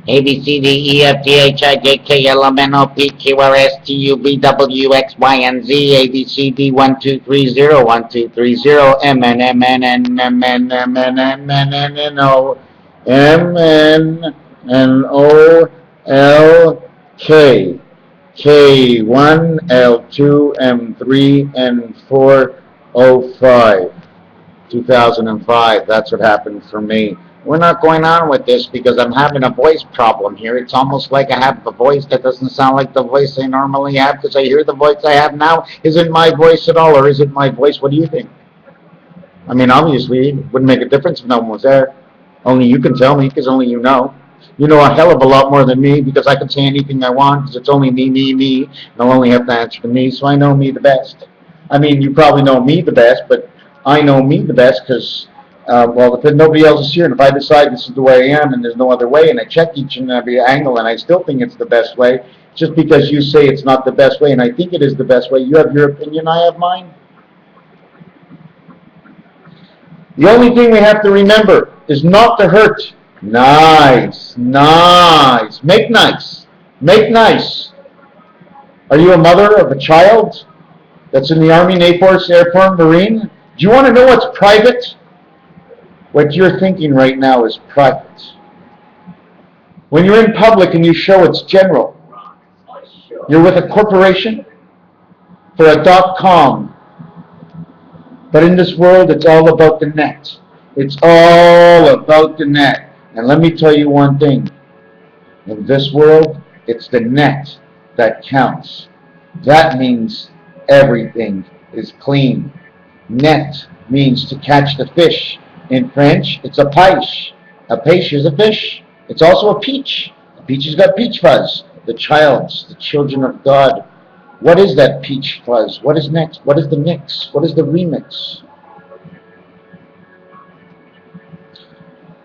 A B C D E F G H I J K L M N O P Q R S T U V W X Y and Z. A B C D 1 2 3 0 1 2 3 0 M N M N N M N M N M N N N O M N N O L K K1 L2 M3 N4 05 2005. That's what happened for me. We're not going on with this because I'm having a voice problem here. It's almost like I have a voice that doesn't sound like the voice I normally have because I hear the voice I have now isn't my voice at all, or is it my voice? What do you think? I mean, obviously, it wouldn't make a difference if no one was there. Only you can tell me because only you know. You know a hell of a lot more than me because I can say anything I want because it's only me. And I'll only have to answer to me, so I know me the best. I mean, you probably know me the best, but I know me the best because, well, if nobody else is here, and if I decide this is the way I am and there's no other way, and I check each and every angle and I still think it's the best way, just because you say it's not the best way and I think it is the best way, you have your opinion, I have mine. The only thing we have to remember is not to hurt. Nice, nice. Make nice. Make nice. Are you a mother of a child that's in the Army, Navy, Air Force, Marine? Do you want to know what's private? What you're thinking right now is private. When you're in public and you show it's general, you're with a corporation for a .com. But in this world, it's all about the net. It's all about the net. And let me tell you one thing. In this world, it's the net that counts. That means everything is clean. Net means to catch the fish. In French, it's a pêche. A pêche is a fish. It's also a peach. A peach has got peach fuzz. The children of God. What is that peach fuzz? What is next? What is the mix? What is the remix?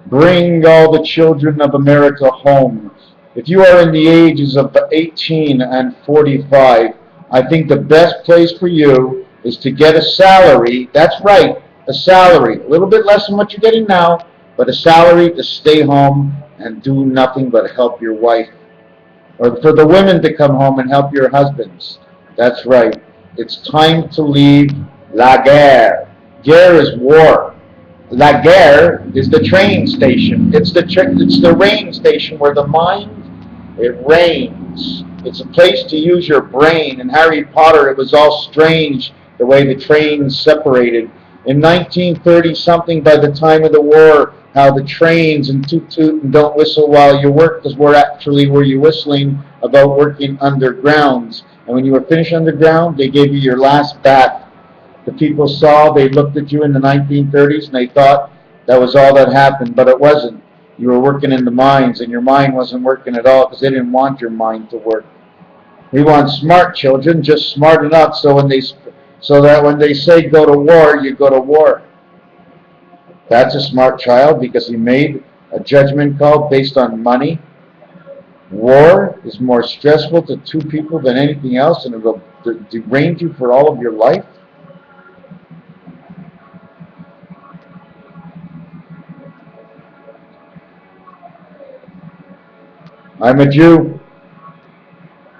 Bring all the children of America home. If you are in the ages of 18 and 45, I think the best place for you is to get a salary. That's right, a salary. A little bit less than what you're getting now, but a salary to stay home and do nothing but help your wife. Or for the women to come home and help your husbands. That's right. It's time to leave la guerre. Guerre is war. La guerre is the train station. It's the rain station where the mind, it rains. It's a place to use your brain. In Harry Potter, it was all strange the way the trains separated. In 1930-something, by the time of the war, how the trains and toot toot and don't whistle while you work, because were you whistling about working underground. And when you were finished underground, they gave you your last bath. The people saw, they looked at you in the 1930s, and they thought that was all that happened, but it wasn't. You were working in the mines, and your mind wasn't working at all because they didn't want your mind to work. We want smart children, just smart enough so that when they say go to war, you go to war. That's a smart child because he made a judgment call based on money. War is more stressful to two people than anything else, and it will derange you for all of your life. I'm a Jew.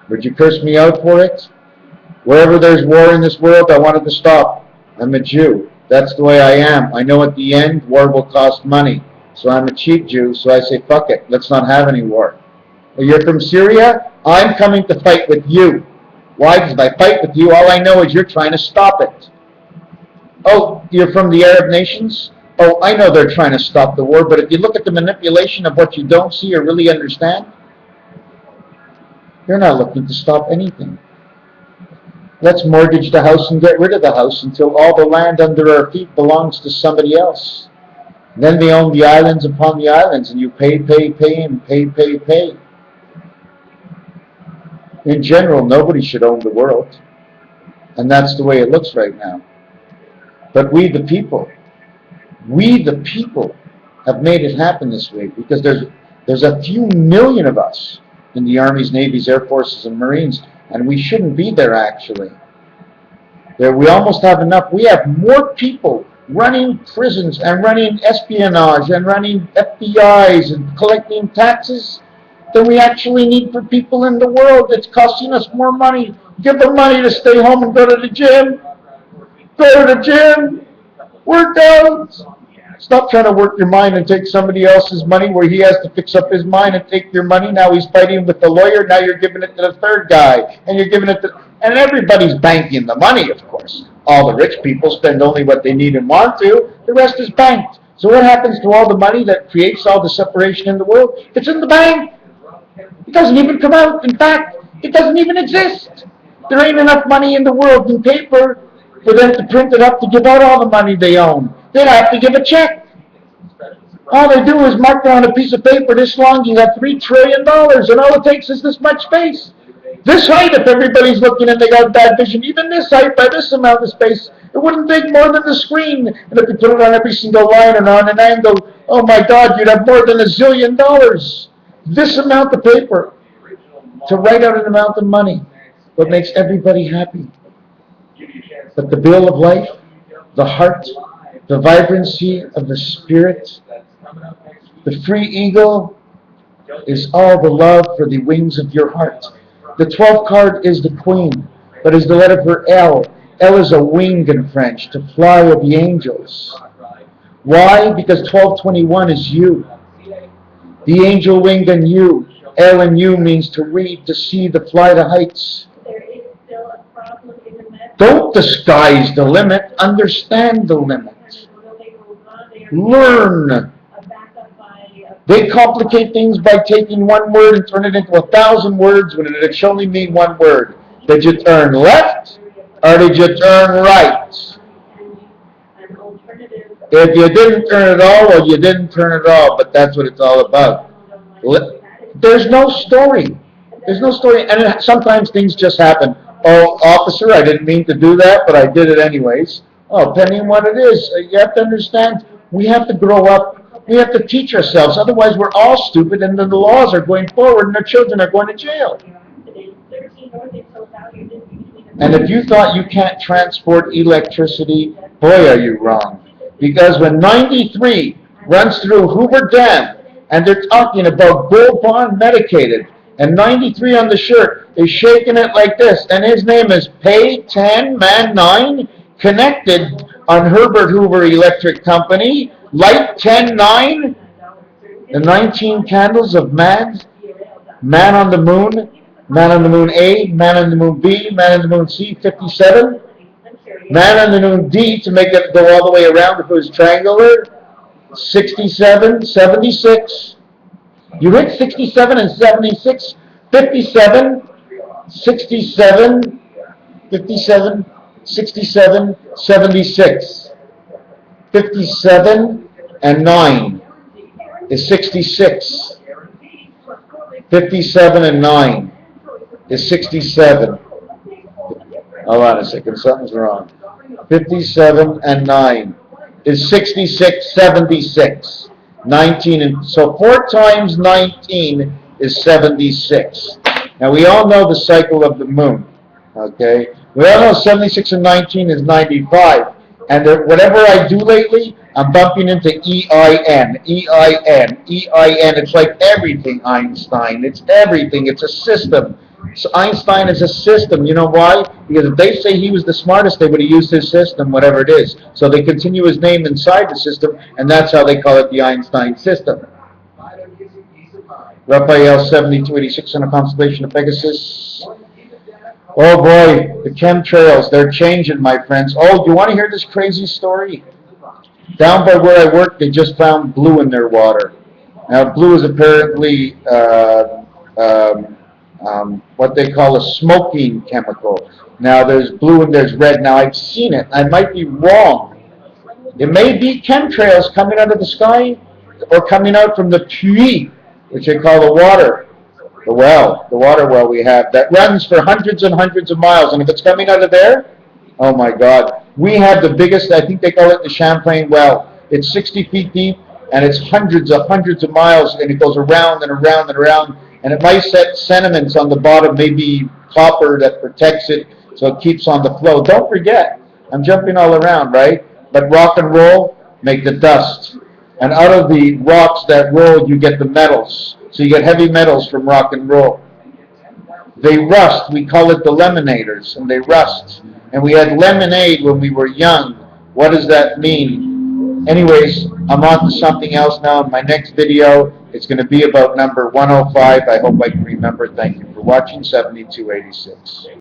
Would you curse me out for it? Wherever there's war in this world, I want it to stop. I'm a Jew. That's the way I am. I know at the end, war will cost money. So I'm a cheap Jew, so I say, fuck it. Let's not have any war. You're from Syria? I'm coming to fight with you. Why? Because if I fight with you, all I know is you're trying to stop it. Oh, you're from the Arab nations? Oh, I know they're trying to stop the war, but if you look at the manipulation of what you don't see or really understand, they're not looking to stop anything. Let's mortgage the house and get rid of the house until all the land under our feet belongs to somebody else. Then they own the islands upon the islands, and you pay, and pay. In general, nobody should own the world. And that's the way it looks right now. But we the people have made it happen this way because there's a few million of us in the armies, navies, air forces, and marines, and we shouldn't be there actually. We almost have enough. We have more people running prisons and running espionage and running FBIs and collecting taxes than we actually need for people in the world. It's costing us more money. Give them money to stay home and go to the gym. Go to the gym. Work out. Stop trying to work your mind and take somebody else's money where he has to fix up his mind and take your money. Now he's fighting with the lawyer. Now you're giving it to the third guy. And you're giving it to... And everybody's banking the money, of course. All the rich people spend only what they need and want to. The rest is banked. So what happens to all the money that creates all the separation in the world? It's in the bank. It doesn't even come out. In fact, it doesn't even exist. There ain't enough money in the world in paper for them to print it up to give out all the money they own. They'd have to give a check. All they do is mark down a piece of paper this long, you got $3 trillion, and all it takes is this much space. This height, if everybody's looking and they got bad vision, even this height by this amount of space, it wouldn't take more than the screen. And if you put it on every single line and on an angle, oh my God, you'd have more than $1 zillion. This amount of paper to write out an amount of money. What makes everybody happy? But the bill of life, the heart, the vibrancy of the spirit, the free ego is all the love for the wings of your heart. The 12th card is the queen, but is the letter for L. L is a wing in French, to fly with the angels. Why? Because 1221 is you. The angel winged in you. L and U means to read, to see, to fly the heights. Don't disguise the limit, understand the limit. Learn. They complicate things by taking one word and turn it into 1,000 words when it should only mean one word. Did you turn left or did you turn right? If you didn't turn at all, well, you didn't turn at all, but that's what it's all about. There's no story. There's no story, and sometimes things just happen. Oh, officer, I didn't mean to do that, but I did it anyways. Oh, depending on what it is, you have to understand, we have to grow up. We have to teach ourselves. Otherwise, we're all stupid, and then the laws are going forward, and our children are going to jail. And if you thought you can't transport electricity, boy, are you wrong. Because when 93 runs through Hoover Dam, and they're talking about Gold Bond medicated, and 93 on the shirt is shaking it like this, and his name is Pay 10 Man 9, connected on Herbert Hoover Electric Company, Light 10-9, the 19 candles of man, man on the moon A, man on the moon B, man on the moon C, 57, man on the moon D to make it go all the way around if it was triangular, 67, 76. You hit 67 and 76, 57, 67, 57, 67, 76. 57 and 9 is 66. 57 and 9 is 67. Hold on a second, something's wrong. 57 and 9 is 66, 76. 19, and so 4 times 19 is 76. Now we all know the cycle of the moon, okay? We all know 76 and 19 is 95. And whatever I do lately, I'm bumping into E-I-N, E-I-N, E-I-N. It's like everything, Einstein. It's everything. It's a system. So Einstein is a system. You know why? Because if they say he was the smartest, they would have used his system, whatever it is. So they continue his name inside the system, and that's how they call it the Einstein system. Raphael 7286 on a constellation of Pegasus. Oh boy, the chemtrails, they're changing, my friends. Oh, do you want to hear this crazy story? Down by where I work, they just found blue in their water. Now, blue is apparently what they call a smoking chemical. Now, there's blue and there's red. Now, I've seen it. I might be wrong. It may be chemtrails coming out of the sky or coming out from the puits, which they call the water. The water well we have, that runs for hundreds and hundreds of miles. And if it's coming out of there, oh my God. We have the biggest, I think they call it the Champlain well. It's 60 feet deep, and it's hundreds of miles, and it goes around and around and around. And it might set sediments on the bottom, maybe copper that protects it, so it keeps on the flow. Don't forget, I'm jumping all around, right? But rock and roll make the dust. And out of the rocks that roll, you get the metals. So you get heavy metals from rock and roll. They rust. We call it the lemonaders, and they rust. And we had lemonade when we were young. What does that mean? Anyways, I'm on to something else now. In my next video, it's going to be about number 105. I hope I can remember. Thank you for watching 7286.